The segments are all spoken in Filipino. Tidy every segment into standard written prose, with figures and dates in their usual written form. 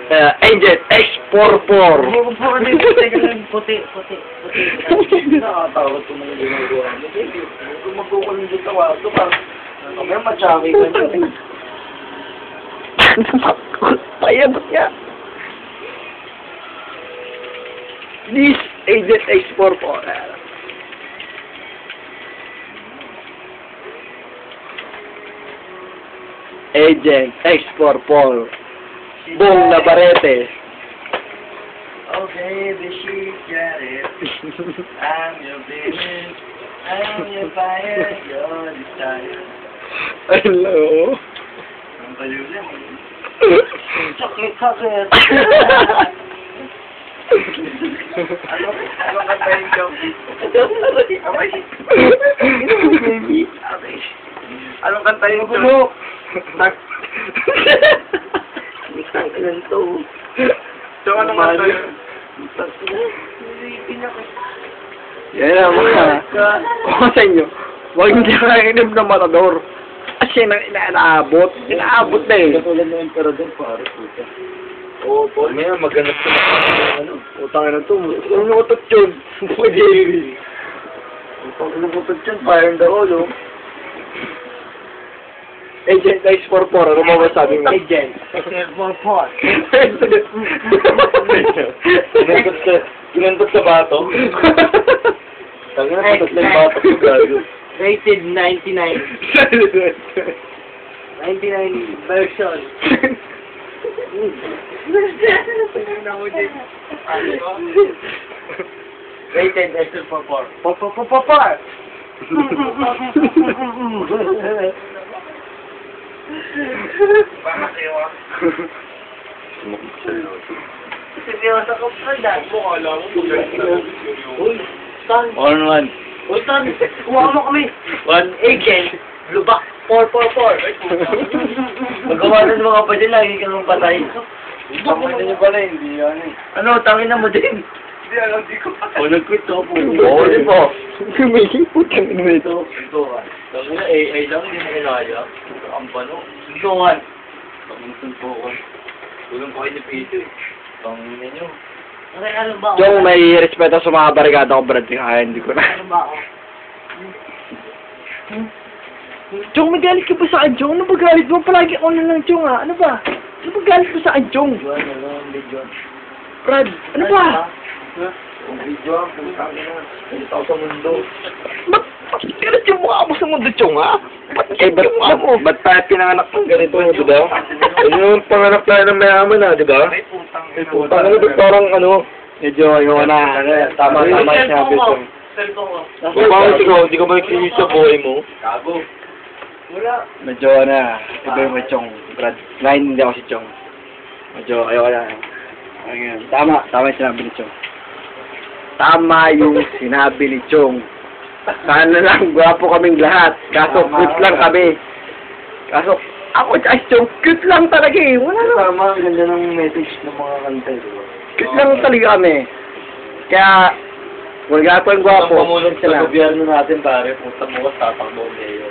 Agent X44. Puti. Nakakatawad ko mga ginagawa mo. Kung magkukunin dito tawa, ito pa. Kaya matsaki ka niya. Payabot niya. This Agent X44. Agent X44. Bong na barete. Oh baby, she got it. I'm your baby. I'm your fire. You're the fire. Hello. Ang baliw lang. Chocolate. Ano kantayin ko? Abay. Baby. Abay. Anong kantayin ko? Ilan to? So, anong kantayin? Yan na mga. Kung sa inyo, huwag hindi kakinig ng matador. Kasi inaabot. Inaabot na eh. Katulad ng emperador, pare. Oo, po. May maghanap sa ano. Utang na ito. Ano utot yun? Pwede rin. Pag nabutot yun, fire in the hole, oh. Agent X44, ano mo masabi mo? Agent. X44. Kinantot sa bato. Tangina, patot na yung bato ko, gago. Rated 99. 99 version. Rated X44. Popopopopor! Bakit kayo, ah? Seryoso ko pa dahil. Alam mo, magaling. Uy, Stan. On one. Uy, Stan. Kuha mo kami. One. Agent. Lubak. 444. Magawa na mga kapatid, lagi ka nang patay. Tangin niyo pala, hindi yan eh. Ano, tangin na mo din. Hindi, alam, di ko. O, nag-quit ako po. Oo, di po. Kumili, putang ina ito. Ito ka. Tangin na, AI lang, hindi mo kinaya. Ang pano. Ito nga. Tangin po ko. Tulong ko kayo ni Peter. Tangin ninyo. Okay, ano ba ako? Yung may respeto sa mga barikada ko, Brad, kaya hindi ko na. Ano ba ako? Chong, magalit ka ba sa akin, Chong? Ano ba galit mo? Palagi ako na lang, Chong, ha? Ano ba? Ano ba galit mo sa akin, Chong? Juan, ano ang video? Brad, ano ba? Ang video, putang ina. Hindi ako sa mundo. Ba't ganit yung mukha mo sa mundo, Chong, ha? Ba't ganit yung mukha mo? Ba't tayo pinanganak ng ganito, di ba? Ano yung panganak tayo ng mayaman, ha, di ba? Ay, putang ina, ba't parang ano? Medyo, yung na. Tama yung sinabi ko. Cellphone ko. Kung bakit ikaw, hindi ka ba nagsisis sa buhay mo? Gago. Wala. Medyo na. Iba yung Chong, Brad. Ngayon hindi ako si Chong. Medyo, ayoko na. Ayun. Tama yung sinabi ni Chong. Tama yung sinabi ni Chong. Sana lang, gwapo kaming lahat. Kaso, cute lang kami. Kaso, ako at Chong, cute lang talaga eh. Wala na. Tama, ang ganda ng message ng mga kanta, di ba? Cute lang talaga kami. Kaya, wala ko yung gwapo. Pamulong sa gobyerno natin, pare. Puta mo ka, tatakbo ang mayor.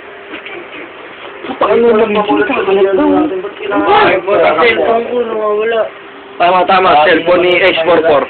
Paano lang Pamulong sa gobyerno natin, ba't kailangan? Cellphone ko, nawawala. Tama, cellphone ni X44.